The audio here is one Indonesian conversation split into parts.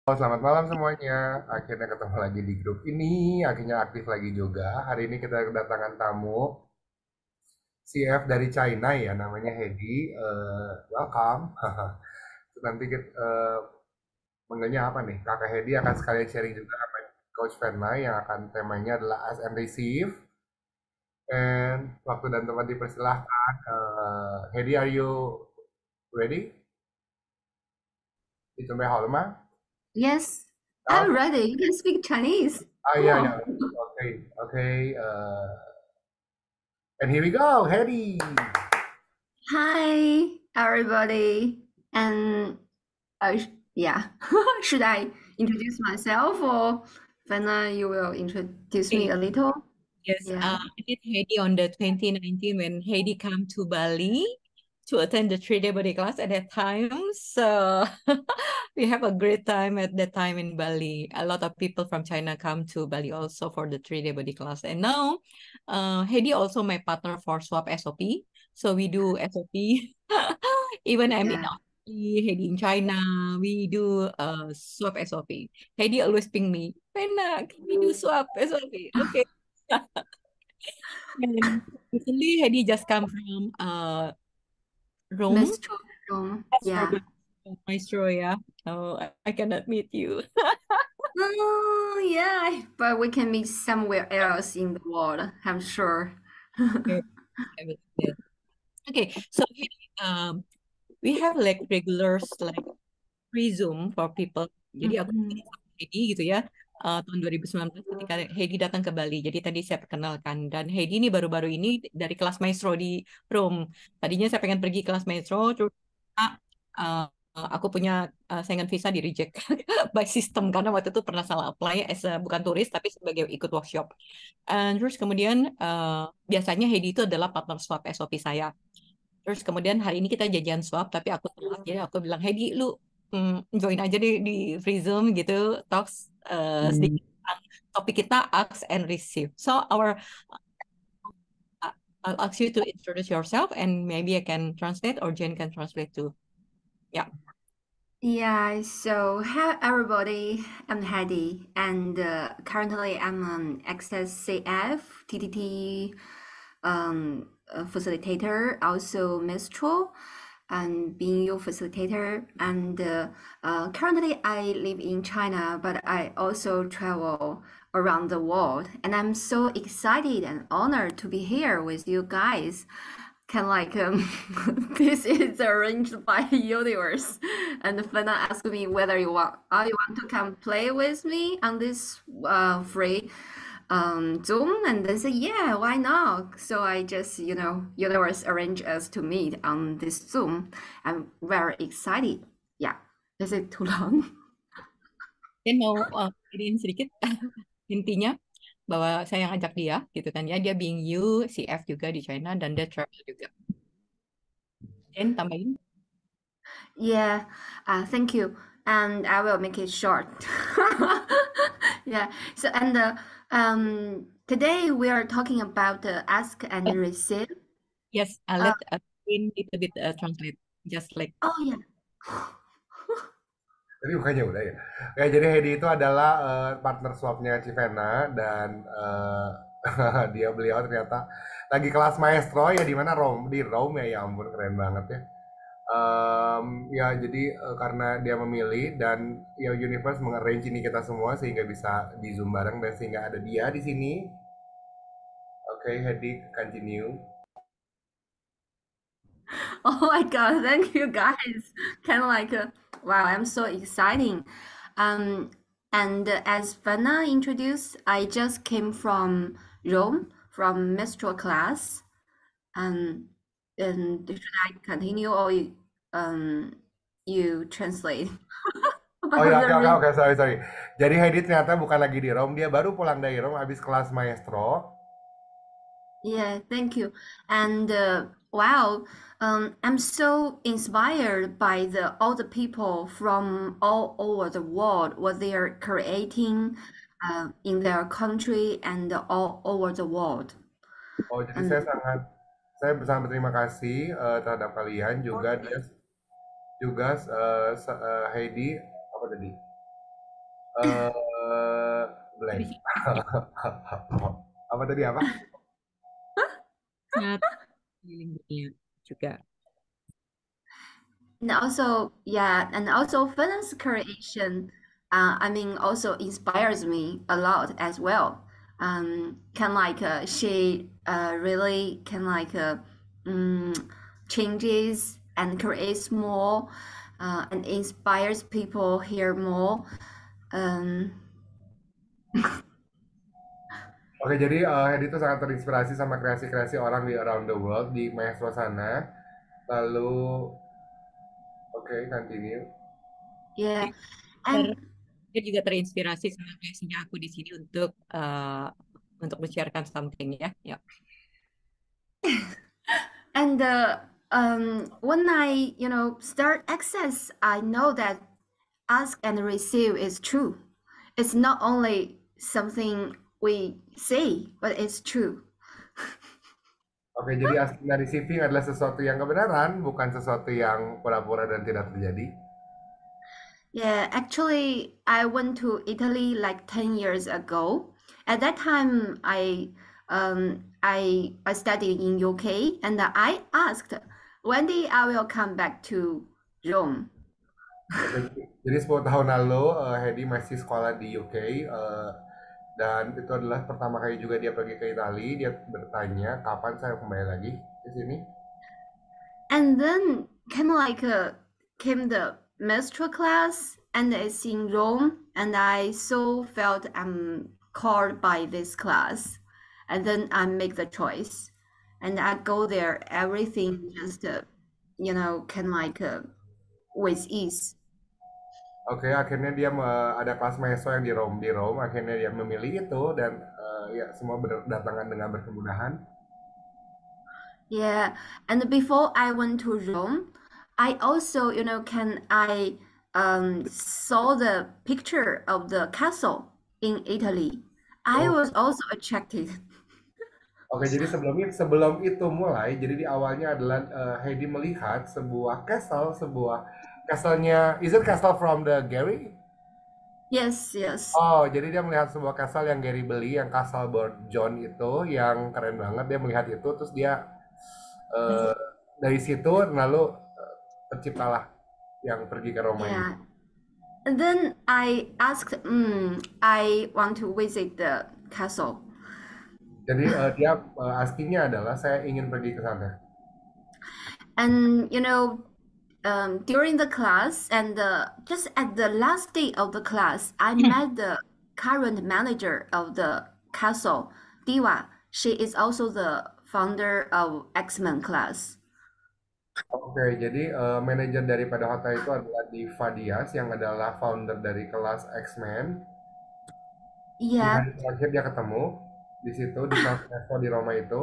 Selamat malam semuanya. Akhirnya ketemu lagi di grup ini, akhirnya aktif lagi juga. Hari ini kita kedatangan tamu CF dari China ya, namanya Hedi. Welcome. Nanti kita, mengenai apa nih? Kakak Hedi akan sekalian sharing juga sama Coach Fena yang akan temanya adalah Ask and Receive. And waktu dan tempat dipersilahkan. Hedi, are you ready? 你准备好了吗？ Yes, I'm Okay. ready. You can speak Chinese. Yeah, yeah. Cool. Okay, okay. And here we go, Hedi. Hi, everybody. And yeah, should I introduce myself or Vanna, you will introduce me Okay, a little? yes, Yeah. I met Heidi on the 2019 when Heidi came to Bali to attend the 3-day body class at that time. So we have a great time at that time in Bali. A lot of people from China come to Bali also for the 3-day body class. And now Heidi also my partner for Swap SOP. So we do SOP. Even I'm in Yeah. Aussie, Heidi in China, we do Swap SOP. Heidi always ping me, Pena, can we do Swap SOP? Okay. And recently, Heidi just come from Rome. Miss Chong. That's for Yeah. the maestro, yeah. Oh, I cannot meet you. Oh, yeah. But we can meet somewhere else in the world, I'm sure. Okay, I will do that. Okay, so Heidi, we have like regulars like free Zoom for people. Jadi aku Mhm. ketemu sama Heidi gitu ya. Tahun 2019 ketika Heidi datang ke Bali. Jadi tadi saya perkenalkan. Dan Heidi ini baru-baru ini dari kelas maestro di Rome. Tadinya saya pengen pergi kelas maestro, terus uh, aku punya saingan visa di reject by system karena waktu itu pernah salah apply as bukan turis tapi sebagai ikut workshop. Terus kemudian biasanya Heidi itu adalah partner swap SOP saya. Terus kemudian hari ini kita janjian swap, tapi aku telat. Jadi aku bilang, Heidi, lu join aja di free Zoom gitu, talks sedikit tentang topik kita ask and receive. So uh, I'll ask you to introduce yourself and maybe I can translate or Jen can translate too. Yeah. Yeah, so hi everybody, I'm Heidi, and currently I'm an XSCF TTT facilitator, also Mistral, and being your facilitator. And currently I live in China, but I also travel around the world, and I'm so excited and honored to be here with you guys kind of like this is arranged by universe and Fena asked me whether you want to come play with me on this free Zoom and they said yeah why not so I just universe arranged us to meet on this Zoom. I'm very excited. Yeah, is it too long? Jen mau iniin sedikit intinya bahwa saya yang ajak dia gitu kan ya. Dia being you, CF juga di China dan dia travel juga. Jen tambahin. Yeah, thank you. And I will make it short. Yeah. So and today we are talking about ask and receive. Yes, Uh, let Jen little bit translate. Just like oh yeah. Tadi bukannya udah ya. Ya jadi Hedi itu adalah partner swapnya Civena dan beliau ternyata lagi kelas maestro ya di mana Rome di Rome ya, ya ampun keren banget ya. Ya jadi karena dia memilih dan ya Universe mengarrange ini kita semua sehingga bisa di Zoom bareng dan sehingga ada dia di sini. Oke, Hedi continue. Oh my God, thank you guys. Kind of like wow, I'm so exciting. Um, and as Vanna introduced, I just came from Rome from Mistral class. Um, and should I continue or you translate Oh ya, about oke the oke reason? oke, sorry sorry. Jadi Heidi ternyata bukan lagi di Rome, dia baru pulang dari Rome habis kelas maestro. Yeah, thank you. And wow, I'm so inspired by the all the people from all over the world, what they are creating in their country and all over the world. Oh, jadi And saya sangat berterima kasih terhadap kalian juga dia juga Heidi apa tadi? eh Di blank. sini Apa tadi apa? sangat keliling dunia juga. And also, yeah, and also Fernand's creation, I mean, also inspires me a lot as well. Can like she really can like um, changes and creates more and inspires people here more. Um, Oke, jadi Hedi itu sangat terinspirasi sama kreasi-kreasi orang di around the world di Maestro sana. Lalu, oke, continue. yeah, Ter- and Dia juga terinspirasi sama kreasinya aku di sini untuk men-sharekan something ya. Ya. and when I start access, I know that ask and receive is true. It's not only something we say, but it's true. Oke, jadi asking dan receiving adalah sesuatu yang kebenaran, bukan sesuatu yang pura-pura dan tidak terjadi. Yeah, actually, I went to Italy like 10 years ago. At that time, I studied in UK, and I asked when day I will come back to Rome. Oke, jadi 10 tahun lalu Hedi masih sekolah di UK dan itu adalah pertama kali juga dia pergi ke Italia. Dia bertanya kapan saya kembali lagi ke sini. And then kind of like came the master class, and it's in Rome, and I so felt I'm called by this class, and then I make the choice, and I go there. Everything just can like with ease. Oke, akhirnya dia ada kelas mahasiswa yang di Rome. Akhirnya dia memilih itu dan ya semua berdatangan dengan berkemudahan. Yeah, and before I went to Rome, I also can I saw the picture of the castle in Italy. I Oh, was also attracted. oke, jadi sebelum itu mulai, jadi di awalnya adalah Heidi melihat sebuah castle-nya. Is it castle from the Gary? Yes, yes. Oh, jadi dia melihat sebuah castle yang Gary beli, yang Castle Lord John itu, yang keren banget. Dia melihat itu, terus dia eh, dari situ lalu terciptalah yang pergi ke Roma ini. Yeah. And then I asked, I want to visit the castle. Jadi dia asking-nya adalah saya ingin pergi ke sana. And during the class and just at the last day of the class, I met the current manager of the castle, Diva. She is also the founder of X-Men class. Oke, jadi manajer daripada hotel itu adalah Diva Diaz yang adalah founder dari kelas X-Men. Di Yeah, hari terakhir dia ketemu di situ di kelas Expo di Roma itu.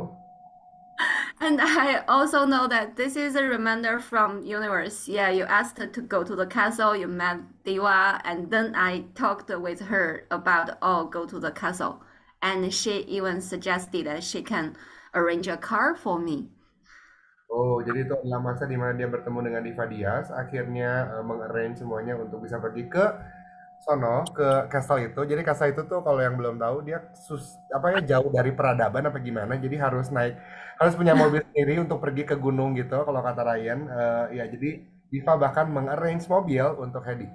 and I also know that this is a reminder from universe. Yeah, you asked her to go to the castle, you met Diva, and then I talked with her about go to the castle. And she even suggested that she can arrange a car for me. Oh, jadi itu adalah masa di mana dia bertemu dengan Diva Diaz, akhirnya mengarrange semuanya untuk bisa pergi ke sono, ke castle itu. Jadi castle itu tuh kalau yang belum tahu dia apa ya jauh dari peradaban apa gimana. Jadi harus punya mobil sendiri untuk pergi ke gunung gitu kalau kata Ryan. Ya, jadi Diva bahkan mengarrange mobil untuk Hedi.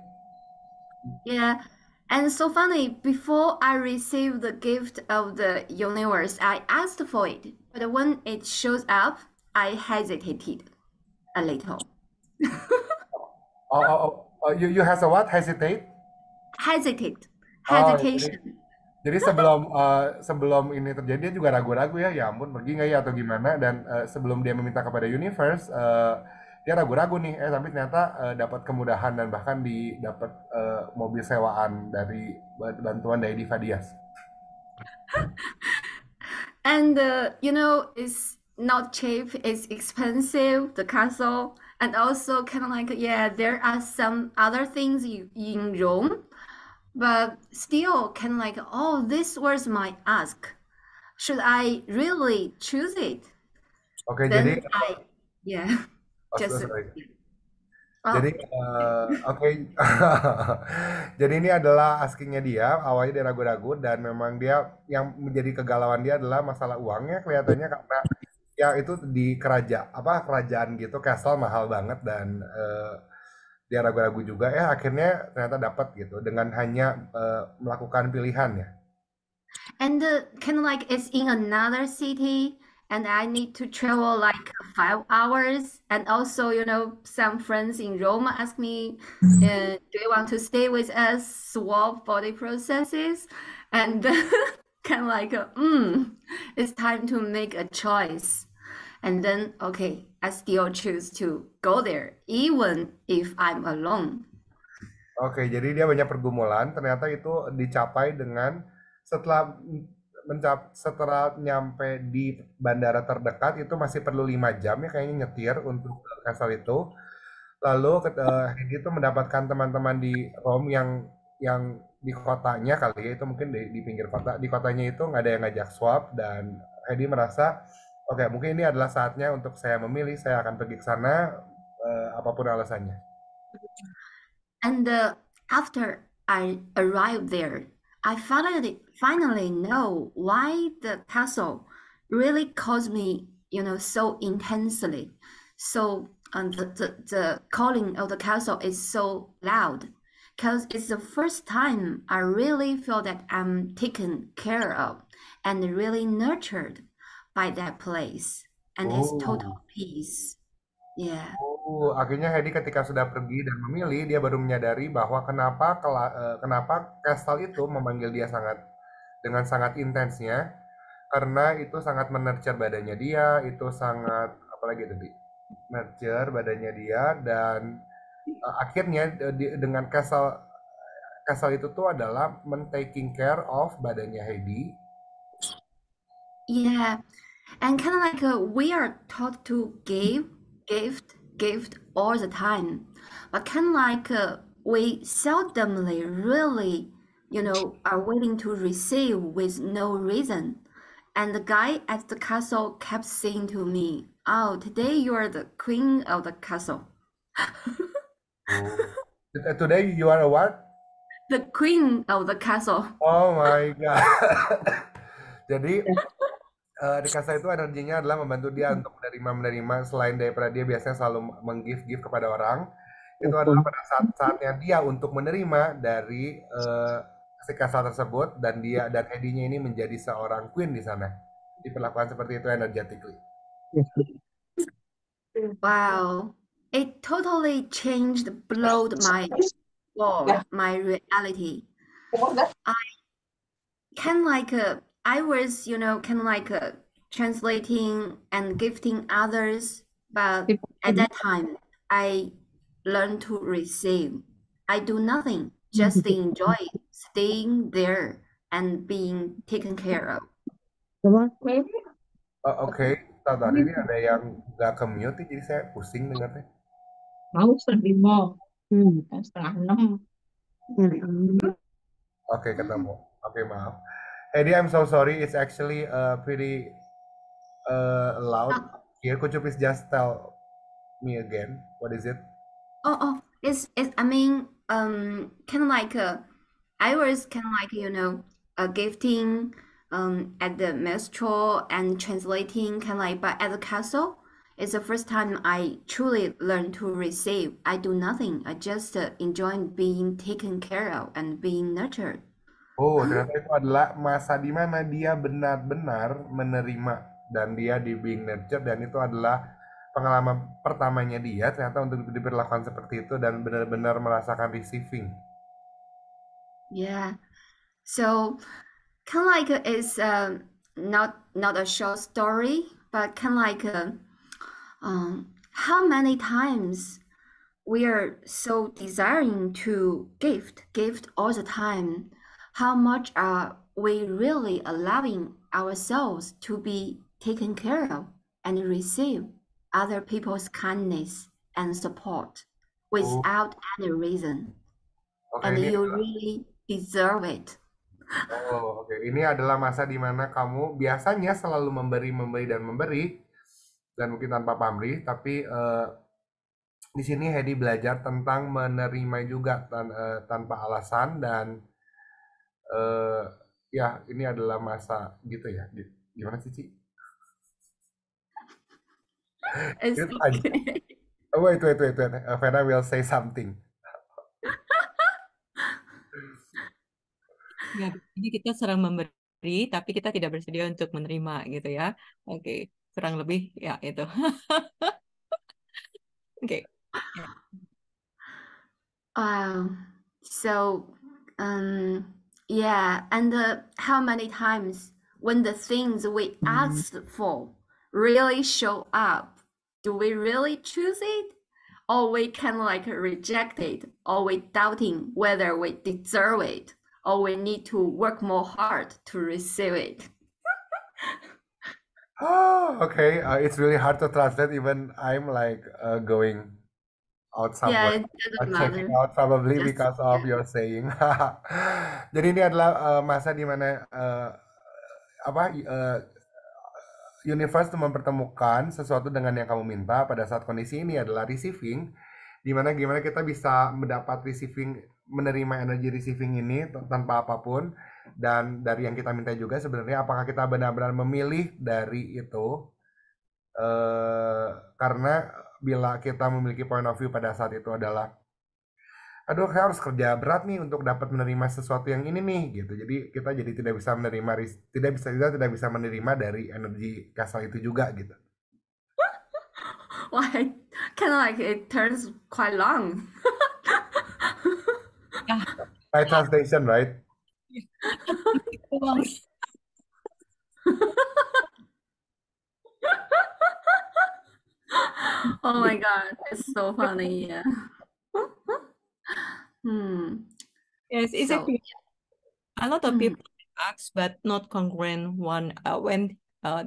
Yeah. And so funny, before I received the gift of the universe, I asked for it. But when it shows up, I hesitated a little. Oh, you has a what? Hesitate? Hesitate. Oh, jadi Hesitation. Jadi sebelum ini terjadi dia juga ragu-ragu ya, ya ampun pergi nggak ya atau gimana dan sebelum dia meminta kepada universe dia ragu-ragu nih tapi ternyata dapat kemudahan dan bahkan dapat mobil sewaan dari bantuan dari Diva Diaz. And it's not cheap, it's expensive, the castle. And also kind of like, yeah, there are some other things in Rome, but still kind of like, oh, this was my ask. Should I really choose it? Oke, jadi Then I, yeah, oh, just sorry. Jadi, Oh, oke. Jadi ini adalah askingnya dia, awalnya dia ragu-ragu dan memang dia yang menjadi kegalauan dia adalah masalah uangnya kelihatannya karena ya itu di kerajaan gitu, castle mahal banget dan dia ragu-ragu juga ya akhirnya ternyata dapat gitu dengan hanya melakukan pilihan ya. and kind of like it's in another city, and I need to travel like 5 hours. And also, some friends in Rome ask me, "Do you want to stay with us, swap body processes?" And kind of like, it's time to make a choice. And then, okay, I still choose to go there, even if I'm alone. Oke, jadi dia banyak pergumulan. Ternyata itu dicapai dengan setelah setelah nyampe di bandara terdekat itu masih perlu 5 jam ya kayaknya nyetir untuk ke Castle itu. Lalu Hedi itu mendapatkan teman-teman di Rome yang di kotanya kali ya itu mungkin di pinggir kota. Di kotanya itu nggak ada yang ngajak swap dan Hedi merasa oke mungkin ini adalah saatnya untuk saya memilih. Saya akan pergi ke sana apapun alasannya. And after I arrived there, I finally know why the castle really caused me, so intensely. So the calling of the castle is so loud because it's the first time I really feel that I'm taken care of and really nurtured by that place. And it's total Oh. peace. Yeah. Akhirnya Hedi ketika sudah pergi dan memilih, dia baru menyadari bahwa kenapa Castle itu memanggil dia dengan sangat intensnya, karena itu sangat menurture badannya dia, itu sangat apalagi tadi, nurture badannya dia dan akhirnya dengan Castle itu tuh adalah taking care of badannya Heidi. Yeah. And kind of like we are taught to gift all the time, but kind of like we seldomly really, are willing to receive with no reason. And the guy at the castle kept saying to me, "Oh, today you are the queen of the castle." Oh. Today you are a what? The queen of the castle. Oh my God. Jadi di kasta itu energinya adalah membantu dia untuk menerima selain daripada dia biasanya selalu menggift kepada orang itu adalah pada saatnya dia untuk menerima dari si kasta tersebut dan Edinya ini menjadi seorang queen di sana diperlakukan seperti itu energetically. Wow. It totally blowed my world, my reality. I kind of like I was, kind of like translating and gifting others, but at that time I learned to receive. I do nothing, just enjoy staying there and being taken care of. Oke, tadi ini ada yang nggak ke-mute jadi saya pusing dengarnya. Mau 5, kan 5:30. Oke, ketemu. Oke, maaf. Eddie, I'm so sorry. It's actually pretty loud here. Could you please just tell me again? What is it? It's I mean, kind of like I was kind of like, gifting at the metro and translating kind of like, but at the castle, it's the first time I truly learned to receive. I do nothing. I just enjoy being taken care of and being nurtured. Oh, ternyata itu adalah masa di mana dia benar-benar menerima dan dia di being nurtured dan itu adalah pengalaman pertamanya dia ternyata untuk diperlakukan seperti itu dan benar-benar merasakan receiving. Yeah. So kind of like it's not a short story, but kind of like how many times we are so desiring to gift all the time. How much are we really allowing ourselves to be taken care of and receive other people's kindness and support Oh, without any reason? oke And ini you really deserve it. oke. Ini adalah masa di mana kamu biasanya selalu memberi dan memberi dan mungkin tanpa pamrih, tapi Di sini Hedi belajar tentang menerima juga tanpa alasan dan eh, ya ini adalah masa gitu ya. Gimana sih, Ci? It's Itu aja. okay. Oh, wait. Vera will say something. Ya, jadi kita serang memberi, tapi kita tidak bersedia untuk menerima gitu ya. Oke, kurang lebih ya itu. Oke. Ya. Wow. So, yeah, and how many times when the things we asked for really show up, do we really choose it? Or we can like reject it, or we doubting whether we deserve it, or we need to work more hard to receive it. Oh, okay. It's really hard to translate. Even I'm like going out Yeah, somewhere. it doesn't Checking matter. out probably Just because of yeah. your saying. Jadi ini adalah masa di mana universe itu mempertemukan sesuatu dengan yang kamu minta pada saat kondisi ini adalah receiving, di mana gimana kita bisa mendapat receiving, menerima energi receiving ini tanpa apapun, dan dari yang kita minta juga sebenarnya apakah kita benar-benar memilih dari itu, karena bila kita memiliki point of view pada saat itu adalah aduh saya harus kerja berat nih untuk dapat menerima sesuatu yang ini nih gitu. Jadi kita jadi tidak bisa menerima tidak bisa menerima dari energi kasal itu juga gitu. Like kind of like it turns quite long. Ya, By translation, right? uang. Oh my God, it's so funny. Yeah. Yes, So exactly. A lot of mm, people ask, but not congruent one when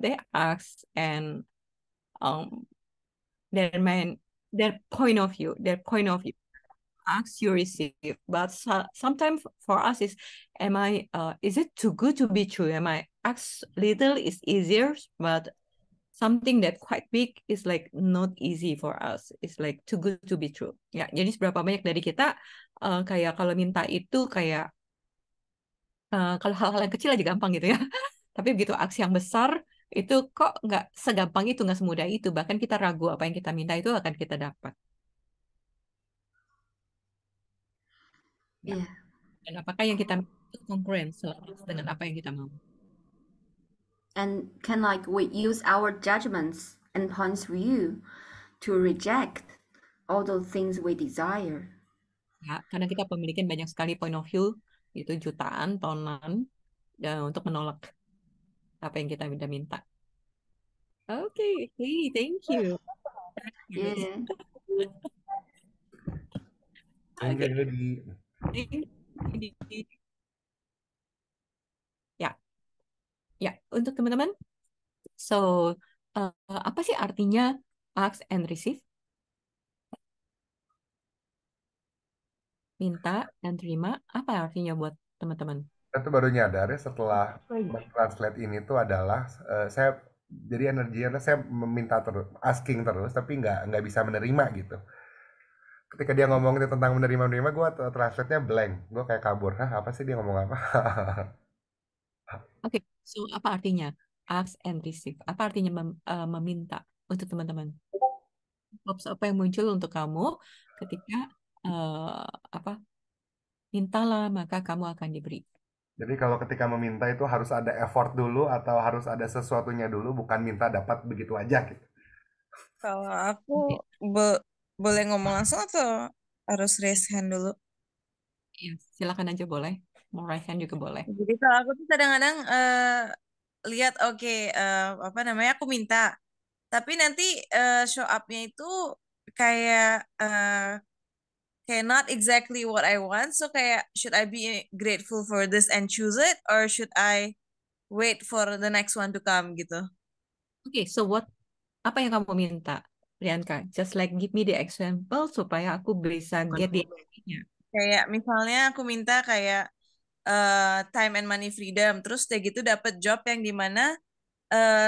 they ask and um their main their point of view ask you receive. But sometimes for us is it too good to be true? Am I ask little is easier, but something that quite big is like not easy for us. It's like too good to be true. Ya, jadi seberapa banyak dari kita kayak kalau minta itu kayak kalau hal-hal yang kecil aja gampang gitu ya. Tapi begitu aksi yang besar itu kok nggak segampang itu, nggak semudah itu. Bahkan kita ragu apa yang kita minta itu akan kita dapat. Ya. yeah, Dan apakah yang kita minta itu congruent selaras dengan apa yang kita mau? and can like we use our judgments and points of view to reject all those things we desire. Ya, karena kita memiliki banyak sekali point of view, itu jutaan, tonan, dan untuk menolak apa yang kita minta. Oke, hey, thank you. Yeah. Thank Oke, you, ya, ya, untuk teman-teman. So, apa sih artinya ask and receive? Minta dan terima, apa artinya buat teman-teman? Saya tuh baru nyadar ya setelah mentranslate ini tuh adalah saya jadi energinya saya meminta terus, asking terus, tapi nggak bisa menerima gitu. Ketika dia ngomong itu tentang menerima, gue translate-nya blank. Gue kayak kabur. Hah, apa sih dia ngomong apa? Oke, so apa artinya ask and receive? Apa artinya meminta untuk teman-teman? Apa yang muncul untuk kamu ketika apa mintalah maka kamu akan diberi. Jadi kalau ketika meminta itu harus ada effort dulu atau harus ada sesuatunya dulu, bukan minta dapat begitu aja gitu. Kalau aku Oke. boleh ngomong langsung atau harus raise hand dulu? Ya, silakan aja boleh. Mau raise hand juga boleh. Jadi kalau aku tuh kadang-kadang lihat oke, apa namanya aku minta, tapi nanti show up-nya itu kayak kayak not exactly what I want. So kayak should I be grateful for this and choose it, or should I wait for the next one to come gitu? Oke, so apa yang kamu minta, Priyanka? Just like give me the example supaya aku bisa get the idea. Kayak misalnya aku minta kayak time and money freedom, terus kayak gitu dapat job yang dimana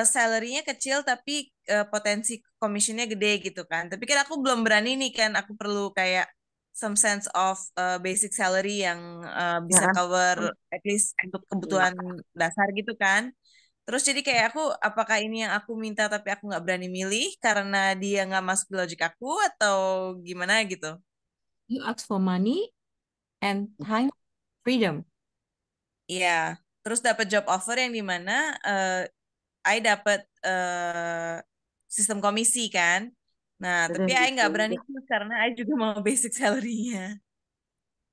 salary-nya kecil tapi potensi commissionnya gede gitu kan. Tapi kan aku belum berani nih kan, aku perlu kayak some sense of basic salary yang bisa Ya. cover at least untuk Iya. kebutuhan dasar gitu kan. Terus jadi kayak aku, apakah ini yang aku minta tapi aku nggak berani milih karena dia nggak masuk di logik aku atau gimana gitu? You ask for money and time freedom. Iya. Terus dapat job offer yang dimana I dapat sistem komisi kan. Nah, tapi I nggak berani choose karena I juga mau basic salary-nya.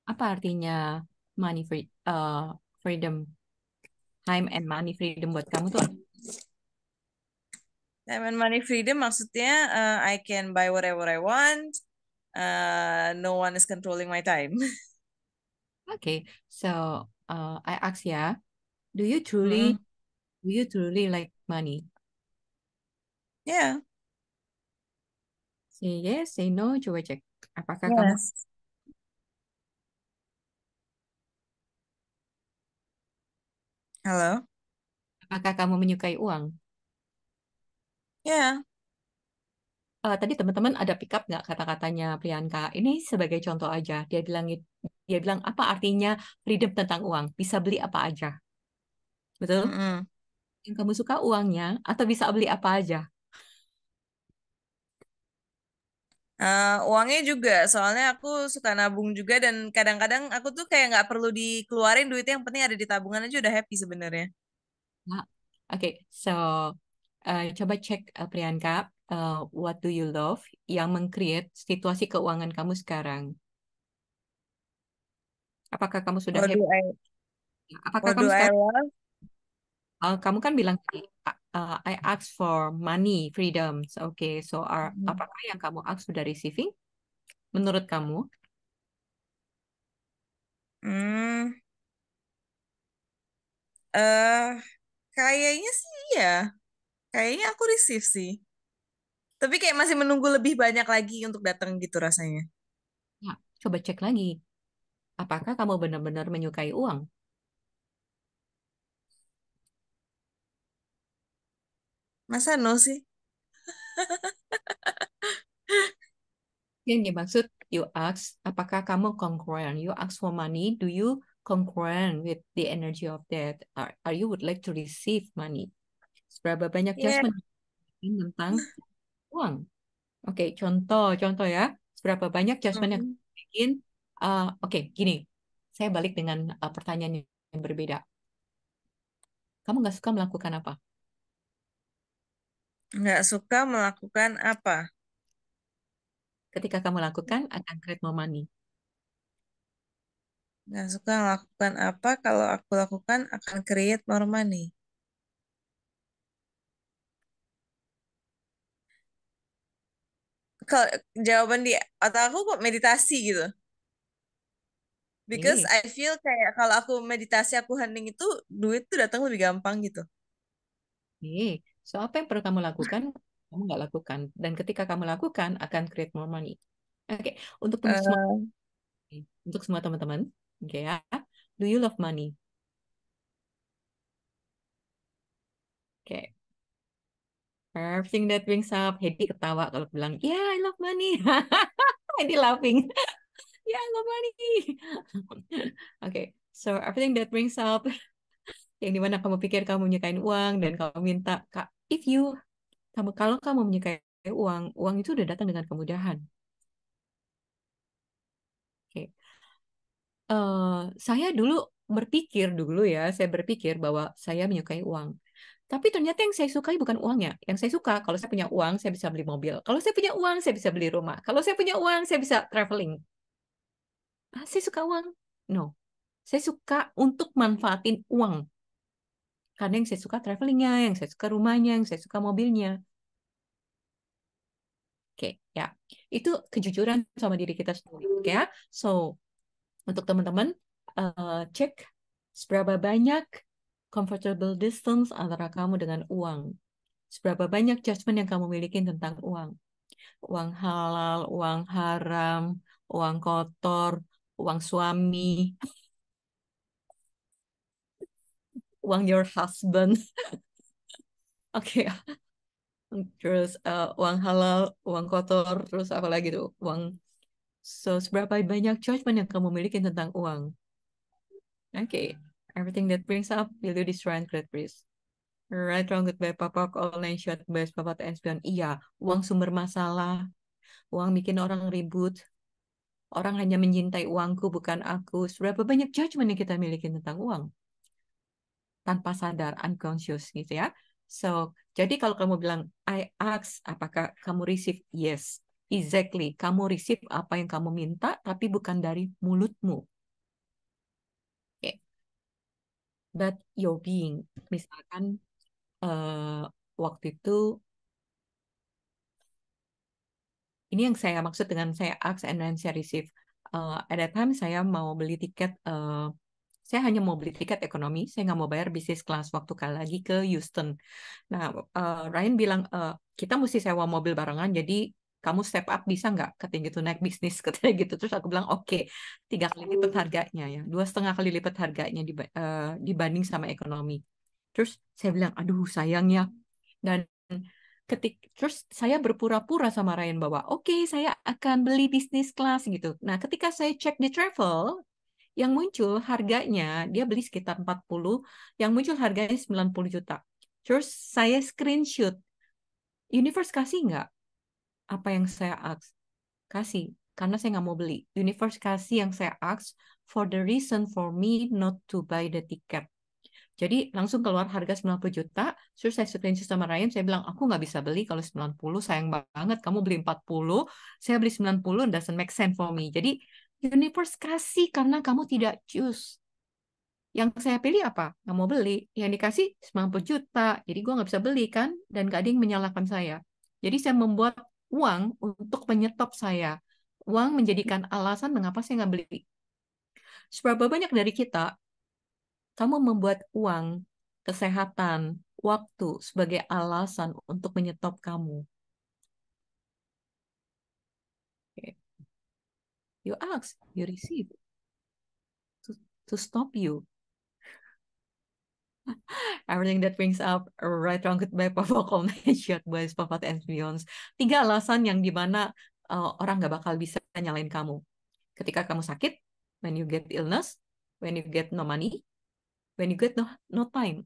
Apa artinya money freedom? Time and money freedom buat kamu tuh apa? Time and money freedom maksudnya I can buy whatever I want. No one is controlling my time. Okay, so I ask ya, do you truly Mm-mm. do you truly like money? Yeah. Say yes, say no, coba cek. Apakah kamu Yes. Halo. apakah kamu menyukai uang? Yeah. Tadi teman-teman ada pick up nggak kata-katanya Priyanka? Ini sebagai contoh aja. Dia bilang apa artinya freedom tentang uang? Bisa beli apa aja, betul? Mm-mm. Yang kamu suka uangnya atau bisa beli apa aja? Uangnya juga, soalnya aku suka nabung juga dan kadang-kadang aku tuh kayak nggak perlu dikeluarin duitnya, yang penting ada di tabungan aja udah happy sebenarnya. Nah, oke, so coba cek Priyanka, what do you love yang meng-create situasi keuangan kamu sekarang? Apakah kamu sudah What do happy? I Apakah what kamu do I sekarang, love? kamu kan bilang tadi, I ask for money, freedom. Oke, so Hmm. apakah yang kamu ask sudah receiving? Menurut kamu? Hmm, eh kayaknya sih ya, kayaknya aku receive sih. Tapi kayak masih menunggu lebih banyak lagi untuk datang gitu rasanya. Ya, coba cek lagi. Apakah kamu benar-benar menyukai uang? Masa no sih? Yang dimaksud you ask, apakah kamu congruent? You ask for money, do you congruent with the energy of that? Are you would like to receive money? Seberapa banyak Iya. judgment tentang uang? Oke, contoh ya. Seberapa banyak judgment yang Hmm. kamu bikin? Oke, gini. Saya balik dengan pertanyaan yang berbeda. Kamu nggak suka melakukan apa? Nggak suka melakukan apa? Ketika kamu lakukan, akan create more money. Nggak suka melakukan apa kalau aku lakukan akan create more money. Kalau jawaban di otak aku kok meditasi gitu. Because Oke, I feel kayak kalau aku meditasi, aku hening itu duit tuh datang lebih gampang gitu. oke. So, apa yang perlu kamu lakukan? Kamu nggak lakukan. Dan ketika kamu lakukan, akan create more money. Oke, untuk semua Eh, untuk semua teman-teman, oke ya. Do you love money? Oke, everything that brings up. Hedi ketawa kalau bilang, yeah, I love money. Hedi laughing. Yeah, I love money. Oke, so everything that brings up, yang dimana kamu pikir kamu menyukai uang dan kamu minta, Kak, if you, kalau kamu menyukai uang, uang itu udah datang dengan kemudahan. Oke, saya saya berpikir bahwa saya menyukai uang. Tapi ternyata yang saya sukai bukan uangnya. Yang saya suka, kalau saya punya uang, saya bisa beli mobil. Kalau saya punya uang, saya bisa beli rumah. Kalau saya punya uang, saya bisa traveling. Saya suka uang. No. Saya suka untuk manfaatin uang. Karena yang saya suka travelingnya, yang saya suka rumahnya, yang saya suka mobilnya. Oke, ya. Itu kejujuran sama diri kita sendiri. Oke ya. So, untuk teman-teman, cek seberapa banyak comfortable distance antara kamu dengan uang. Seberapa banyak judgment yang kamu miliki tentang uang. Uang halal, uang haram, uang kotor, uang suami, uang your husband. Oke, terus uang halal, uang kotor, terus apa lagi tuh, uang. So, seberapa banyak judgment yang kamu miliki tentang uang? Oke, everything that brings up will you destroy and create risk. Right, wrong, good, bad, papa, all nine, short, best, papa, and spion. Iya, uang sumber masalah, uang bikin orang ribut, orang hanya mencintai uangku bukan aku. Seberapa banyak judgment yang kita miliki tentang uang tanpa sadar, unconscious gitu ya. So, jadi kalau kamu bilang I ask, apakah kamu receive? Yes, exactly. Kamu receive apa yang kamu minta, tapi bukan dari mulutmu. Okay. But your being, misalkan waktu itu, ini yang saya maksud dengan saya ask and then saya receive. At that time saya mau beli tiket, saya hanya mau beli tiket ekonomi, saya nggak mau bayar bisnis kelas waktu lagi ke Houston. Nah, Ryan bilang, kita mesti sewa mobil barengan, jadi kamu step up bisa nggak? Katanya gitu, naik bisnis, katanya gitu. Terus aku bilang, oke, 3 kali lipat harganya ya, 2,5 kali lipat harganya dibanding sama ekonomi. Terus saya bilang, aduh sayang ya. Dan terus saya berpura-pura sama Ryan bahwa, oke, saya akan beli bisnis kelas gitu. Nah, ketika saya cek di travel, yang muncul harganya, dia beli sekitar 40, yang muncul harganya 90 juta. Terus saya screenshot, Universe kasih nggak apa yang saya ask? Kasih, karena saya nggak mau beli. Universe kasih yang saya ask for the reason for me not to buy the ticket. Jadi langsung keluar harga 90 juta, terus saya screenshot sama Ryan, saya bilang, aku nggak bisa beli kalau 90, sayang banget, kamu beli 40, saya beli 90, doesn't make sense for me. Jadi Universe kasih karena kamu tidak choose. Yang saya pilih apa? Nggak mau beli. Yang dikasih 90 juta. Jadi gue nggak bisa beli kan? Dan gak ada yang menyalahkan saya. Jadi saya membuat uang untuk menyetop saya. Uang menjadikan alasan mengapa saya nggak beli. Seberapa banyak dari kita, kamu membuat uang, kesehatan, waktu sebagai alasan untuk menyetop kamu. Okay. You ask, you receive. To stop you. Everything that brings up right, wrong, goodbye, papa, short, boys, papa, and beyonds. 3 alasan yang dimana orang nggak bakal bisa nyalain kamu. Ketika kamu sakit, when you get illness, when you get no money, when you get no time.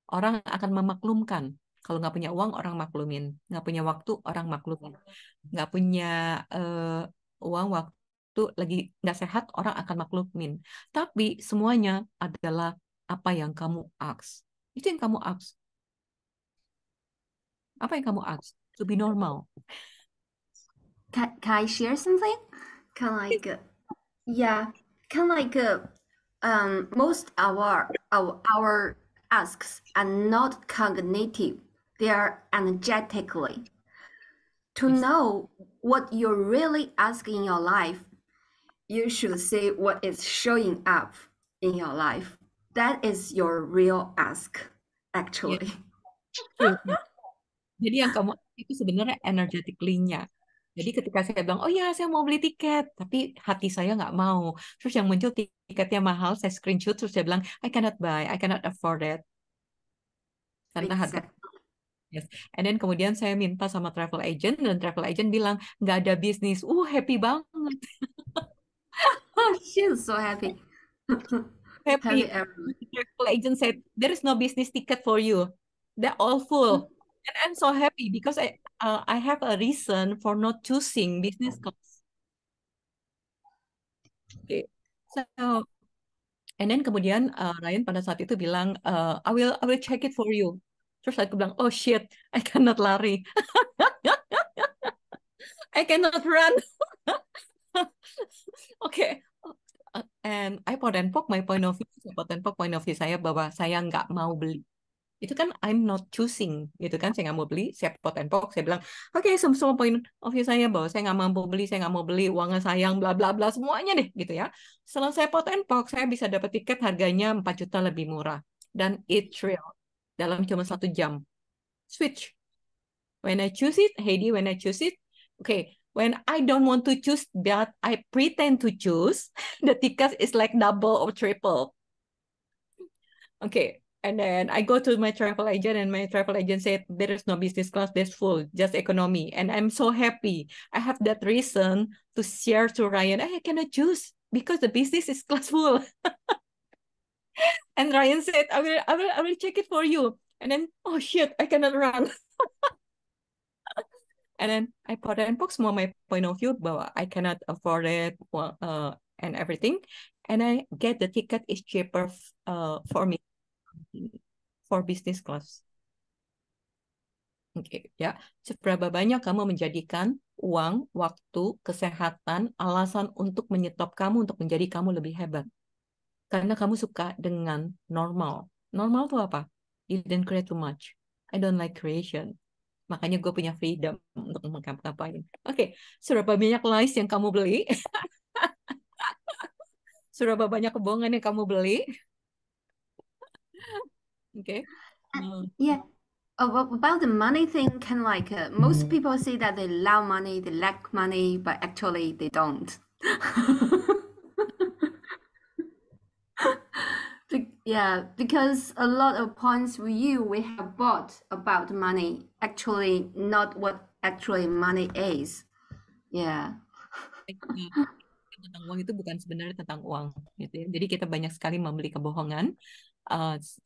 Orang akan memaklumkan. Kalau nggak punya uang, orang maklumin. Nggak punya waktu, orang maklumin. Nggak punya uang, waktu, lagi nggak sehat, orang akan maklumin. Tapi semuanya adalah apa yang kamu ask. Itu yang kamu ask. Apa yang kamu ask? To be normal. Can I share something? Yeah, most our asks are not cognitive; they are energetically. To Yes. know what you're really asking in your life, you should see what is showing up in your life. That is your real ask, actually. True. Jadi yang kamu itu sebenarnya energetically-nya. Jadi ketika saya bilang, oh ya saya mau beli tiket, tapi hati saya nggak mau. Terus yang muncul tiketnya mahal, saya screenshot, terus saya bilang, I cannot buy, I cannot afford it. Karena harga. Exactly. Yes. And then kemudian saya minta sama travel agent, dan travel agent bilang, nggak ada bisnis. Happy banget. She's so happy. Happy. Happy everyone. Travel agent said, there is no business ticket for you. They're all full. And I'm so happy because I have a reason for not choosing business class. Okay. So, and then kemudian Ryan pada saat itu bilang, I will check it for you. Terus aku bilang, oh shit, I cannot lari. I cannot run. Okay. And I pot and poke my point of view, saya bahwa saya nggak mau beli. Itu kan I'm not choosing, gitu kan, saya nggak mau beli, saya pot and poke, saya bilang, oke, semua point of view saya bahwa saya nggak mampu beli, saya nggak mau beli, uangnya sayang, bla bla bla, semuanya deh, gitu ya. Setelah saya pot and poke, saya bisa dapat tiket harganya 4 juta lebih murah. Dan it's real. Dalam cuma 1 jam. Switch. When I choose it, Heidi, when I choose it, okay, when I don't want to choose, but I pretend to choose, the ticket is like double or triple. Okay, And then I go to my travel agent, and my travel agent said there is no business class, there's full, just economy. And I'm so happy. I have that reason to share to Ryan. I cannot choose because the business is class full. And Ryan said, I will check it for you. And then, oh shit, I cannot run. And then I put and box more my point of view bahwa I cannot afford it and everything. And I get the ticket is cheaper for me for business class. Oke, ya. Seberapa banyak kamu menjadikan uang, waktu, kesehatan, alasan untuk menyetop kamu untuk menjadi kamu lebih hebat? Karena kamu suka dengan normal. Normal itu apa? You didn't create too much. I don't like creation. Makanya gue punya freedom untuk ngapain. Oke, seberapa banyak lies yang kamu beli? Seberapa banyak kebohongan yang kamu beli? Oke. Yeah. About the money thing, can like most people say that they love money, they lack money, but actually they don't. Yeah, because a lot of points we have bought about money, actually not what actually money is. Yeah. Tentang uang itu bukan sebenarnya tentang uang, gitu ya. Jadi kita banyak sekali membeli kebohongan.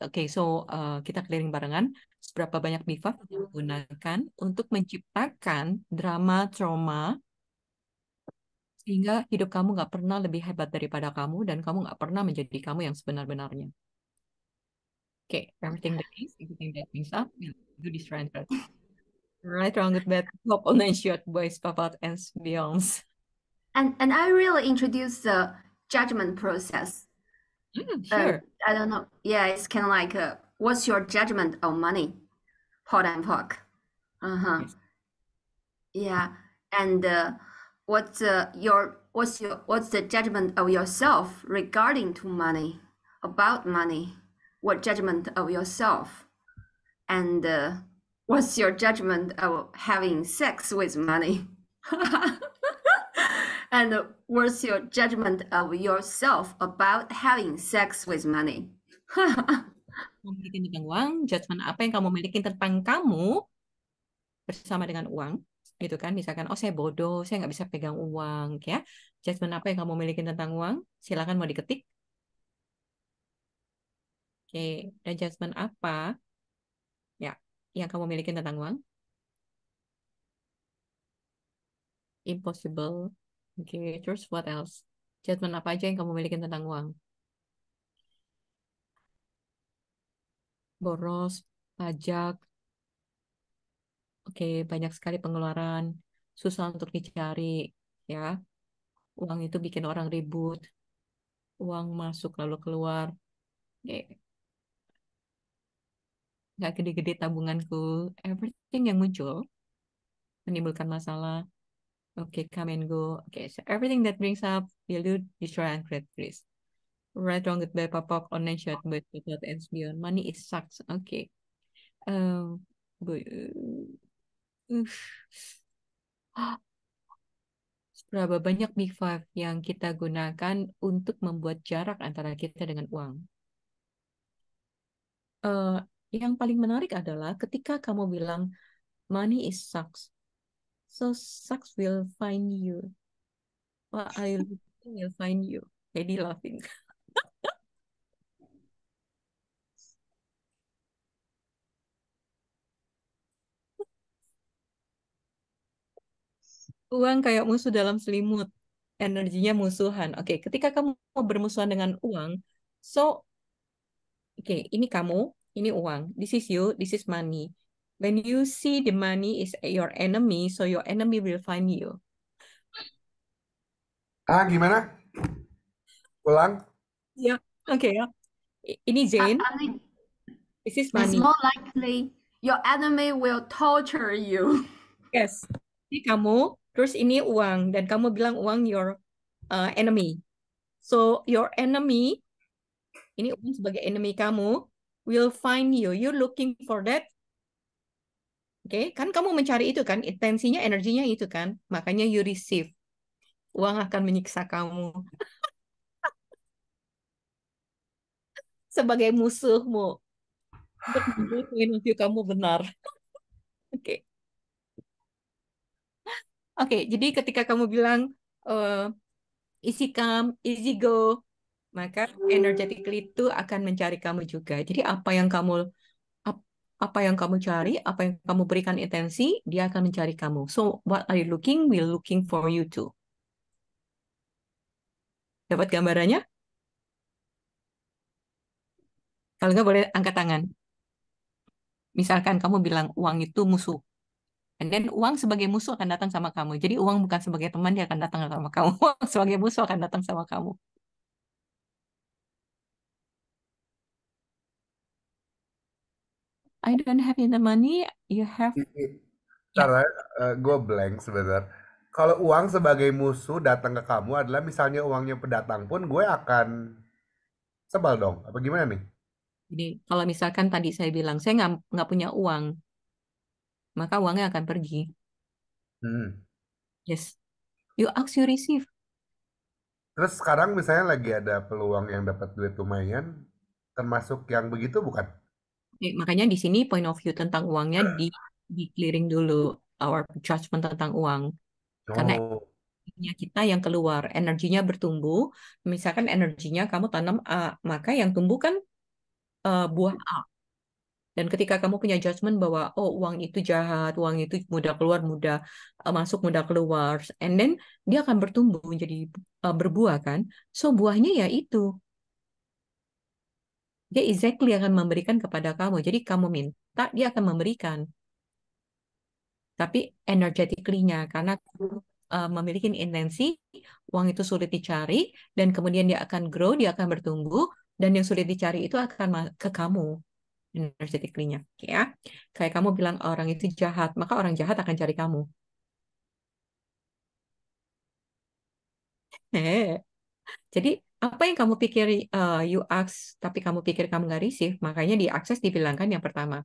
Oke, so kita clearing barengan. Seberapa banyak BIFAF yang digunakan untuk menciptakan drama, trauma, sehingga hidup kamu nggak pernah lebih hebat daripada kamu dan kamu nggak pernah menjadi kamu yang sebenar-benarnya. Oke, everything that brings up, we'll do this right. Right, wrong, good, bad, top, online, short, boys, papat, and beyonds. And I really introduced the judgment process. Sure. I don't know. Yeah, it's kind of like what's your judgment on money? Pot and pock. Yes. Yeah. And what's the judgment of yourself regarding to money, about money? What judgment of yourself? And what's your judgment of having sex with money? And what's your judgment of yourself about having sex with money? Memiliki tentang uang, judgment apa yang kamu miliki tentang kamu bersama dengan uang, gitu kan? Misalkan, oh saya bodoh, saya nggak bisa pegang uang, ya. Judgment apa yang kamu miliki tentang uang? Silakan mau diketik. Oke, dan judgment apa ya yang kamu miliki tentang uang? Impossible. Oke, terus what else? Judgment apa aja yang kamu miliki tentang uang? Boros, pajak. Oke, banyak sekali pengeluaran, susah untuk dicari, ya. Uang itu bikin orang ribut. Uang masuk lalu keluar. Oke. Nggak gede-gede tabunganku. Everything yang muncul menimbulkan masalah. Okay, come and go. Okay, so everything that brings up, you'll do destroy and create, please. Right, wrong, goodbye, pop, online, short, but and beyond. Money is sucks. Okay. Berapa banyak Big Five yang kita gunakan untuk membuat jarak antara kita dengan uang? Yang paling menarik adalah ketika kamu bilang money is sucks. So sucks will find you. What are you looking will find you. Jadi laughing. Uang kayak musuh dalam selimut. Energinya musuhan. Oke, ketika kamu bermusuhan dengan uang, so oke, ini kamu, ini uang. This is you, this is money. When you see the money is your enemy, so your enemy will find you. Gimana? Ulang? Ya, oke ya. Ini Jane. This is money. It's more likely your enemy will torture you. Yes. Ini kamu, terus ini uang, dan kamu bilang uang your enemy. So your enemy, ini uang sebagai enemy kamu, will find you. You looking for that. Oke, kan kamu mencari itu kan, intensinya, energinya itu kan, makanya you receive. Uang akan menyiksa kamu sebagai musuhmu. untuk membuat point of view kamu benar. Oke. Oke, jadi ketika kamu bilang eh, easy come, easy go, maka energetically itu akan mencari kamu juga. Jadi ap- apa yang kamu cari, apa yang kamu berikan intensi, dia akan mencari kamu. So, what are you looking? We're looking for you too. Dapat gambarannya? Kalau nggak boleh angkat tangan. Misalkan kamu bilang uang itu musuh. And then uang sebagai musuh akan datang sama kamu. Jadi uang bukan sebagai teman, dia akan datang sama kamu. Uang sebagai musuh akan datang sama kamu. I don't have any money, you have... Ntar Ya, gue blank sebentar. Kalau uang sebagai musuh datang ke kamu adalah misalnya uangnya pendatang pun gue akan sebal dong. Apa gimana nih? jadi kalau misalkan tadi saya bilang, saya nggak punya uang, maka uangnya akan pergi. Hmm. Yes. You ask, you receive. Terus sekarang misalnya lagi ada peluang yang dapat duit lumayan, termasuk yang begitu bukan? Oke, makanya di sini point of view tentang uangnya di clearing dulu our judgment tentang uang. Karena Oh, energinya kita yang keluar, energinya bertumbuh. Misalkan energinya kamu tanam A, maka yang tumbuh kan buah A. Dan ketika kamu punya judgment bahwa oh uang itu jahat, uang itu mudah keluar, mudah masuk, mudah keluar, and then dia akan bertumbuh menjadi berbuah kan. So buahnya ya itu. Dia exactly akan memberikan kepada kamu. Jadi kamu minta, dia akan memberikan. Tapi energetically-nya karena memiliki intensi, uang itu sulit dicari dan kemudian dia akan grow, dia akan bertumbuh dan yang sulit dicari itu akan ke kamu energetically-nya. Oke ya. Kayak kamu bilang orang itu jahat, maka orang jahat akan cari kamu. Jadi apa yang kamu pikir you ask tapi kamu pikir kamu nggak receive, makanya di akses dibilangkan yang pertama,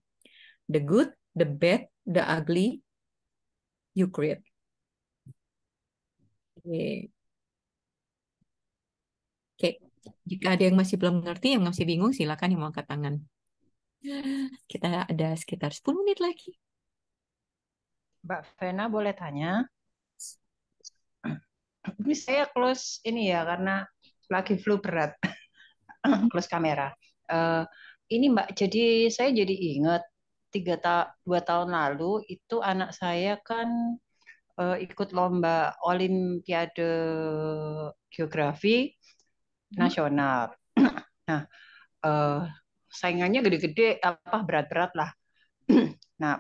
the good, the bad, the ugly you create. Oke. Oke. Jika ada yang masih belum ngerti, yang masih bingung, silakan yang mau angkat tangan. Kita ada sekitar 10 menit lagi. Mbak Vena boleh tanya? Ini saya close ini ya karena lagi flu berat, close kamera. Eh, ini Mbak, jadi saya jadi ingat 2 tahun lalu itu anak saya kan ikut lomba Olimpiade Geografi nasional. Nah, eh, saingannya gede-gede, apa berat-berat lah. Nah,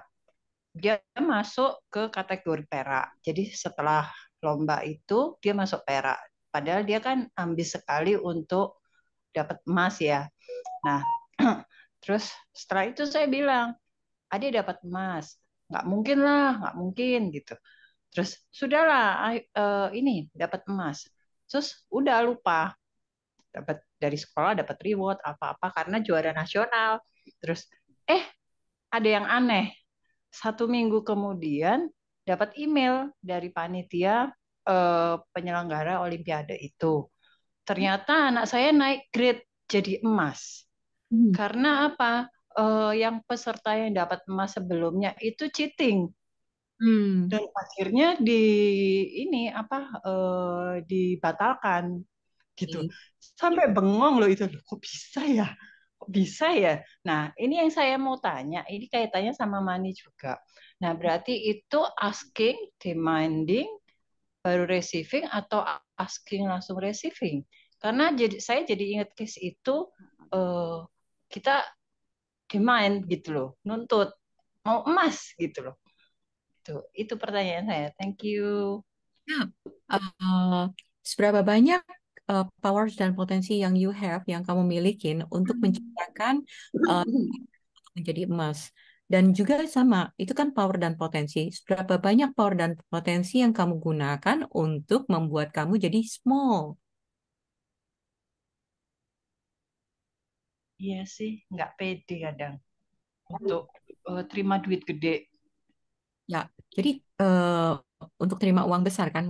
dia masuk ke kategori perak. Jadi setelah lomba itu dia masuk perak. Padahal dia kan ambis sekali untuk dapat emas ya. Nah, terus setelah itu saya bilang, adik dapat emas. Nggak mungkin lah, nggak mungkin gitu. Terus sudahlah, ini dapat emas. Terus udah lupa, dapat dari sekolah dapat reward apa-apa karena juara nasional. Terus ada yang aneh. 1 minggu kemudian dapat email dari panitia penyelenggara Olimpiade itu. Ternyata anak saya naik grade jadi emas. Hmm. Karena apa? Yang peserta yang dapat emas sebelumnya itu cheating Hmm. dan akhirnya ini apa dibatalkan gitu. Sampai bengong loh itu. Kok bisa ya? Kok bisa ya? Nah, ini yang saya mau tanya, ini kaitannya sama money juga. Nah, berarti itu asking, demanding, baru receiving atau asking langsung receiving? Karena saya jadi ingat case itu eh, kita demand gitu loh, nuntut mau emas gitu loh. Itu pertanyaan saya. Thank you. Ya, seberapa banyak powers dan potensi yang you have, yang kamu milikin untuk menciptakan uh, menjadi emas. Dan juga sama, itu kan power dan potensi. Seberapa banyak power dan potensi yang kamu gunakan untuk membuat kamu jadi small. Iya sih, nggak pede kadang untuk terima duit gede. Ya, jadi untuk terima uang besar kan,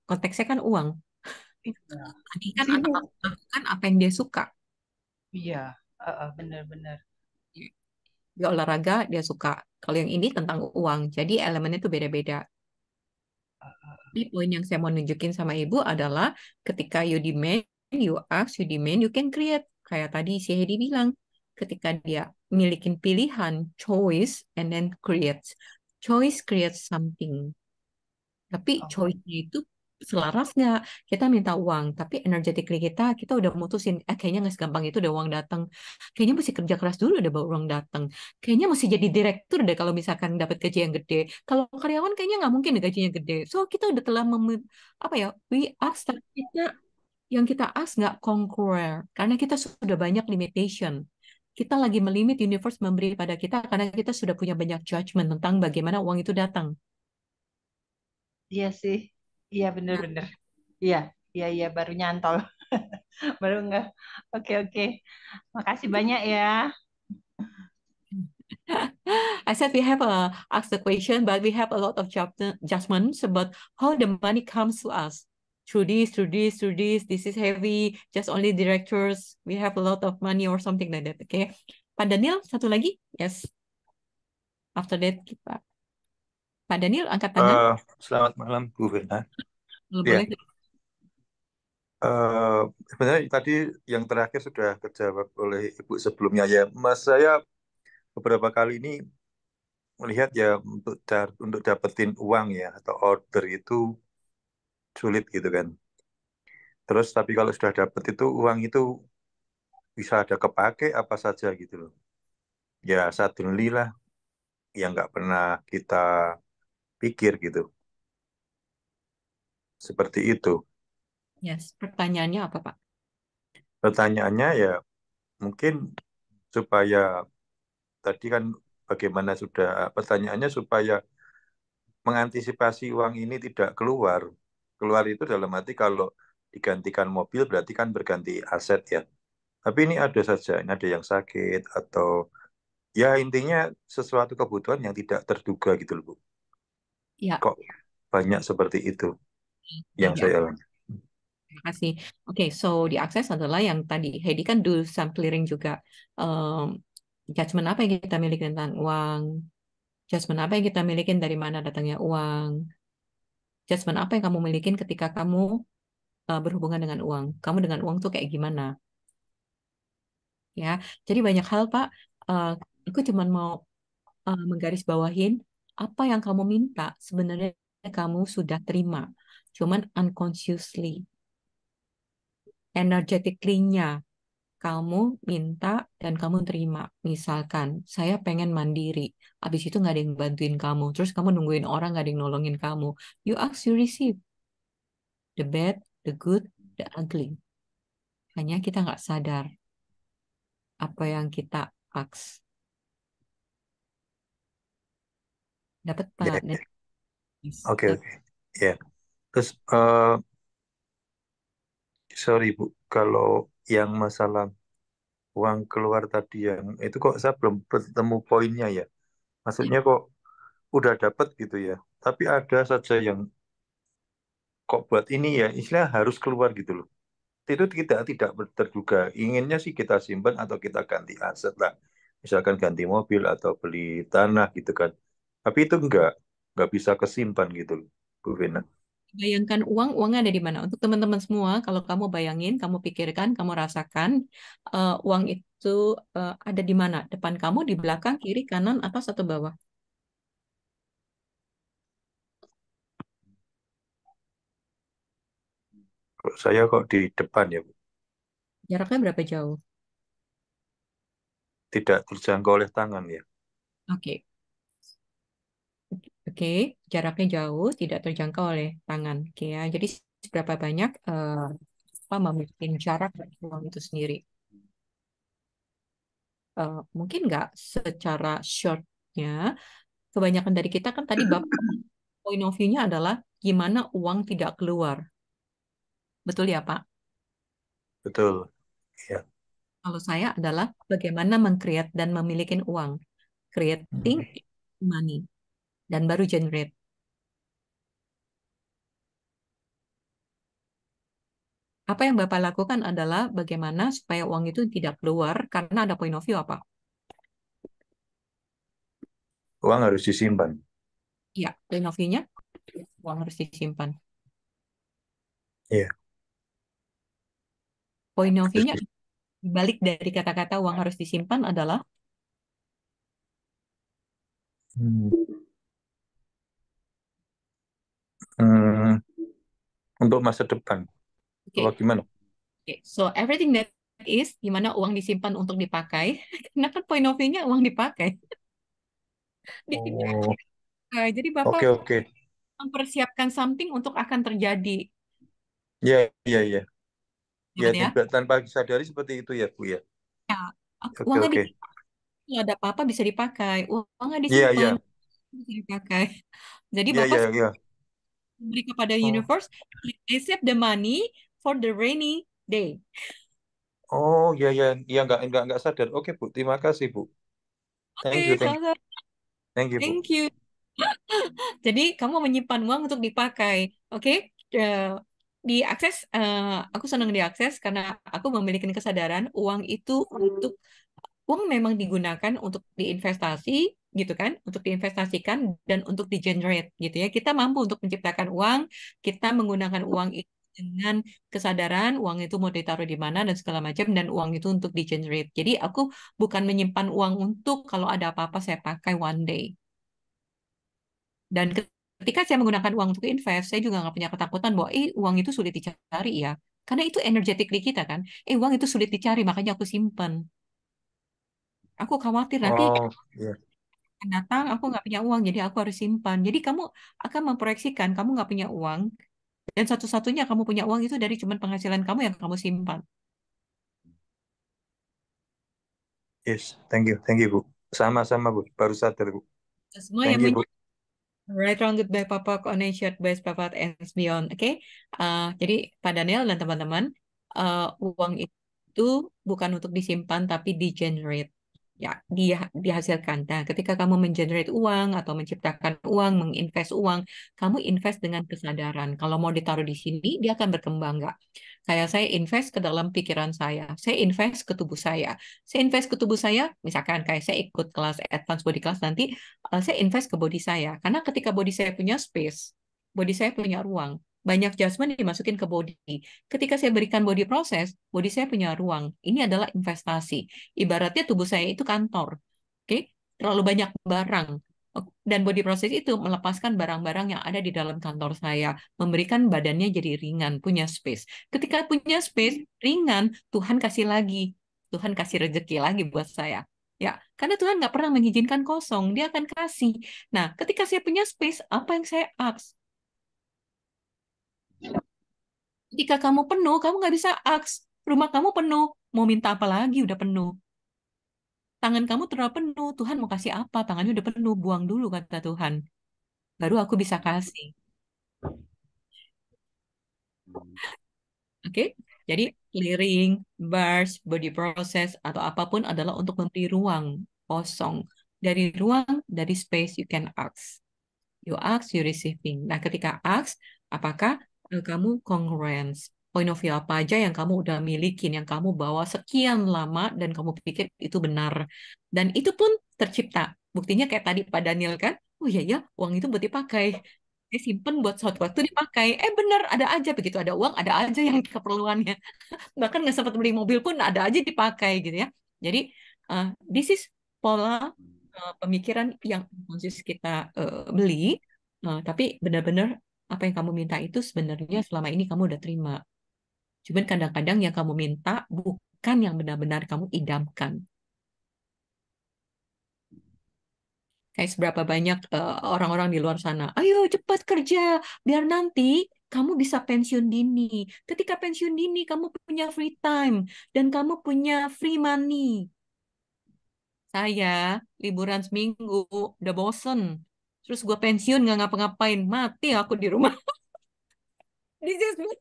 konteksnya kan uang. Iya, Tadi kan anak melakukan apa yang dia suka. iya, benar-benar. Dia olahraga, dia suka. Kalau yang ini tentang uang, jadi elemennya itu beda-beda. Tapi poin yang saya mau nunjukin sama ibu adalah ketika you demand, you ask, you demand, you can create. Kayak tadi si Hedi bilang, ketika dia milikin pilihan, choice, and then creates. Choice creates something. Tapi Oh, choice-nya itu selaras nggak? Kita minta uang, tapi energetically kita udah mutusin, kayaknya nggak segampang itu udah uang datang. Kayaknya mesti kerja keras dulu udah baru uang datang. Kayaknya mesti jadi direktur deh kalau misalkan dapat gaji yang gede. Kalau karyawan kayaknya nggak mungkin deh gajinya gede. So kita udah telah apa ya? We ask, tapi yang kita ask nggak congruer karena kita sudah banyak limitation. Kita lagi melimit universe memberi pada kita karena kita sudah punya banyak judgment tentang bagaimana uang itu datang. iya sih. Iya bener-bener. Iya, iya, iya baru nyantol. Baru nggak. Oke, oke. Makasih banyak ya. I said we have asked the question, but we have a lot of judgments about how the money comes to us. Through this, through this, through this, this is heavy, just only directors, we have a lot of money or something like that, okay? Pak Daniel, satu lagi? Yes. After that, Pak Daniel, angkat tangan. Selamat malam, Bu Vena. Kalau Ya, boleh. sebenarnya tadi yang terakhir sudah terjawab oleh Ibu sebelumnya ya. Mas, saya beberapa kali ini melihat ya untuk dapetin uang ya atau order itu sulit gitu kan. Terus tapi kalau sudah dapet itu uang itu bisa ada kepake apa saja gitu loh. Ya suddenly lah yang nggak pernah kita pikir gitu. Seperti itu. Yes. Pertanyaannya apa, Pak? Pertanyaannya ya mungkin supaya tadi kan bagaimana sudah pertanyaannya supaya mengantisipasi uang ini tidak keluar. Keluar itu dalam arti kalau digantikan mobil berarti kan berganti aset ya. Tapi ini ada saja, ini ada yang sakit atau ya intinya sesuatu kebutuhan yang tidak terduga gitu loh Bu. Ya, Kok banyak seperti itu yang ya. saya alami. Terima kasih. Oke, so diakses adalah yang tadi Heidi kan do some clearing juga. Um, Judgment apa yang kita miliki tentang uang? Judgment apa yang kita miliki dari mana datangnya uang? Judgment apa yang kamu milikin ketika kamu berhubungan dengan uang? Kamu dengan uang tuh kayak gimana? Ya, jadi banyak hal, Pak. Eh, aku cuma mau menggarisbawahin apa yang kamu minta sebenarnya kamu sudah terima. Cuman unconsciously, energetically-nya kamu minta dan kamu terima. Misalkan, saya pengen mandiri. Habis itu nggak ada yang bantuin kamu. Terus kamu nungguin orang, nggak ada yang nolongin kamu. You ask, you receive. The bad, the good, the ugly. Hanya kita nggak sadar apa yang kita ask. Dapat, Ya, Pak? ya. Yes. Oke, oke. Ya. Terus sorry Bu, kalau yang masalah uang keluar tadi yang itu kok saya belum bertemu poinnya ya. Maksudnya kok udah dapet gitu ya. Tapi ada saja yang kok buat ini ya istilah harus keluar gitu loh. Itu kita tidak terduga. Inginnya sih kita simpan atau kita ganti aset lah. Misalkan ganti mobil atau beli tanah gitu kan. Tapi itu enggak bisa kesimpan gitu loh, Bu Vena. Bayangkan uang, uangnya ada di mana? Untuk teman-teman semua, kalau kamu bayangin, kamu pikirkan, kamu rasakan, uang itu ada di mana? Depan kamu, di belakang, kiri, kanan, atas, atau bawah? Kalau saya kok di depan ya, Bu. Jaraknya berapa jauh? Tidak terjangkau oleh tangan ya. Oke, oke, jaraknya jauh, tidak terjangkau oleh tangan. Oke ya, jadi seberapa banyak apa memiliki jarak dari uang itu sendiri? Mungkin nggak secara shortnya, kebanyakan dari kita kan tadi Bapak point of view-nya adalah gimana uang tidak keluar. Betul ya, Pak? Betul. Ya. Kalau saya adalah bagaimana meng-create dan memiliki uang. Creating money. Dan baru generate. Apa yang Bapak lakukan adalah bagaimana supaya uang itu tidak keluar karena ada point of view apa? uang harus disimpan. Ya, point of view-nya uang harus disimpan. Iya. Point of view-nya Terus, balik dari kata-kata uang harus disimpan adalah hmm, hmm, untuk masa depan. oke. Apa gimana? Oke, so everything that is di mana uang disimpan untuk dipakai, karena kan point of view-nya uang dipakai. Oh, Jadi oke Bapak oke. mempersiapkan something untuk akan terjadi, Iya iya iya. Ya, betul ya? tanpa disadari seperti itu ya, Bu ya. Ya, Oke uangnya oke. kalau ada apa-apa bisa dipakai, uangnya Iya disimpan iya. bisa dipakai. Jadi Iya Bapak iya iya. beri kepada Oh. universe, I save the money for the rainy day. Oh, iya iya. Iya nggak sadar. Oke, Bu. Terima kasih, Bu. Thank you, Oke, thank you. sama-sama. Thank you, Bu. Thank you. Jadi kamu menyimpan uang untuk dipakai, oke? Eh, Diakses, aku senang diakses karena aku memiliki kesadaran uang memang digunakan untuk diinvestasi, gitu kan? Untuk diinvestasikan dan untuk di-generate, gitu ya. Kita mampu untuk menciptakan uang, kita menggunakan uang itu dengan kesadaran uang itu mau ditaruh di mana dan segala macam dan uang itu untuk di-generate. Jadi aku bukan menyimpan uang untuk kalau ada apa-apa saya pakai one day. Dan ketika saya menggunakan uang untuk invest, saya juga nggak punya ketakutan bahwa uang itu sulit dicari ya. Karena itu energetik di kita kan. Uang itu sulit dicari, makanya aku simpan. Aku khawatir nanti Oh, iya. akan datang, aku nggak punya uang, jadi aku harus simpan. Jadi kamu akan memproyeksikan kamu nggak punya uang, dan satu-satunya kamu punya uang itu dari cuman penghasilan kamu yang kamu simpan. Yes, thank you, Bu. Sama-sama, Bu. Baru sadar, Bu. Semua Thank yang you, Bu. Right, wrong, goodbye, Papa, Kone, Short, Best, Papa, and Beyond. Oke. Jadi Pak Daniel dan teman-teman, uang itu bukan untuk disimpan, tapi di-generate. Ya, dihasilkan. Nah, ketika kamu men-generate uang atau menciptakan uang, menginvest uang, kamu invest dengan kesadaran. Kalau mau ditaruh di sini, dia akan berkembang nggak? Kayak saya invest ke dalam pikiran saya invest ke tubuh saya invest ke tubuh saya, misalkan kayak saya ikut kelas advance body class nanti, saya invest ke body saya. Karena ketika body saya punya space, body saya punya ruang, banyak adjustment dimasukin ke body. Ketika saya berikan body proses, body saya punya ruang. Ini adalah investasi. Ibaratnya tubuh saya itu kantor. Oke? Terlalu banyak barang. Dan body proses itu melepaskan barang-barang yang ada di dalam kantor saya, memberikan badannya jadi ringan, punya space. Ketika punya space, ringan, Tuhan kasih lagi. Tuhan kasih rezeki lagi buat saya. Ya, karena Tuhan nggak pernah mengizinkan kosong, Dia akan kasih. Nah, ketika saya punya space, apa yang saya ask? Ketika kamu penuh, kamu nggak bisa aks. Rumah kamu penuh, mau minta apa lagi udah penuh. Tangan kamu terlalu penuh, Tuhan mau kasih apa? Tangannya udah penuh, buang dulu kata Tuhan. Baru aku bisa kasih. Oke? Jadi clearing, bars, body process, atau apapun adalah untuk memberi ruang kosong. Dari ruang, dari space, you can ask. You ask, you receiving. Nah, ketika ask, apakah kamu congruence? Point of view apa aja yang kamu udah milikin, yang kamu bawa sekian lama dan kamu pikir itu benar. Dan itu pun tercipta. Buktinya kayak tadi Pak Daniel kan, oh iya ya, uang itu buat dipakai. Saya simpen buat suatu waktu dipakai. Benar, ada aja begitu ada uang, ada aja yang keperluannya. Bahkan nggak sempat beli mobil pun ada aja dipakai gitu ya. Jadi, this is pola pemikiran yang konsisten kita beli, tapi benar-benar apa yang kamu minta itu sebenarnya selama ini kamu udah terima. Cuman kadang-kadang yang kamu minta bukan yang benar-benar kamu idamkan. Kayak seberapa banyak orang-orang di luar sana, ayo cepat kerja, biar nanti kamu bisa pensiun dini. Ketika pensiun dini, kamu punya free time dan kamu punya free money. Saya liburan seminggu, udah bosen. Terus gue pensiun nggak ngapa-ngapain, mati aku di rumah. This is me.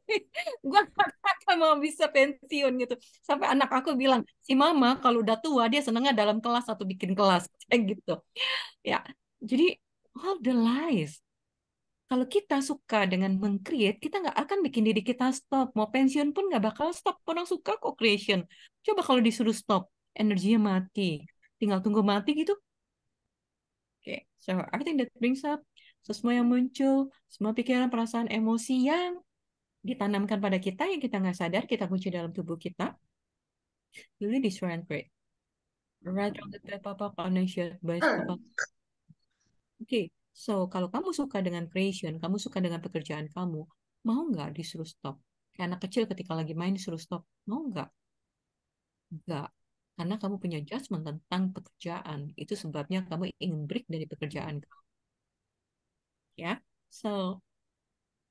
Gue gak akan mau bisa pensiun gitu. Sampai anak aku bilang, si mama kalau udah tua dia senengnya dalam kelas atau bikin kelas kayak gitu. Ya, jadi all the lies. Kalau kita suka dengan meng-create, kita nggak akan bikin diri kita stop. Mau pensiun pun nggak bakal stop. Orang suka kok creation. Coba kalau disuruh stop, energinya mati. Tinggal tunggu mati gitu. Oke, So everything that brings up, semua yang muncul, semua pikiran, perasaan, emosi yang ditanamkan pada kita yang kita nggak sadar kita kunci dalam tubuh kita, really destroy and create. Right on the type apa financial base apa. Oke, so kalau kamu suka dengan creation, kamu suka dengan pekerjaan kamu, mau nggak disuruh stop? Kayak anak kecil ketika lagi main disuruh stop, mau nggak? Nggak. Karena kamu punya judgment tentang pekerjaan. Itu sebabnya kamu ingin break dari pekerjaan kamu. Ya, so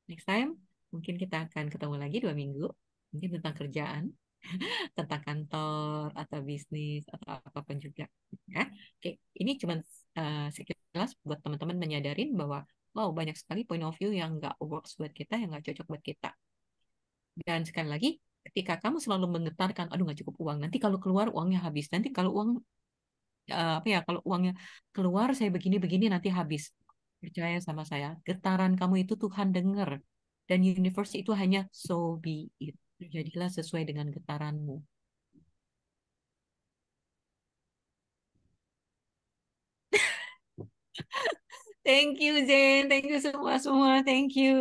next time mungkin kita akan ketemu lagi 2 minggu, mungkin tentang kerjaan, tentang kantor atau bisnis atau apapun juga. Ya, oke, ini cuma sekilas buat teman-teman menyadarin bahwa wow banyak sekali point of view yang nggak works buat kita, yang nggak cocok buat kita. Dan sekali lagi, ketika kamu selalu menggetarkan, aduh nggak cukup uang, nanti kalau keluar uangnya habis, nanti kalau uang apa ya, kalau uangnya keluar saya begini-begini nanti habis. Percaya sama saya, getaran kamu itu Tuhan dengar. Dan universe itu hanya so be it. Jadilah sesuai dengan getaranmu. Thank you, Zen. Thank you semua. Thank you.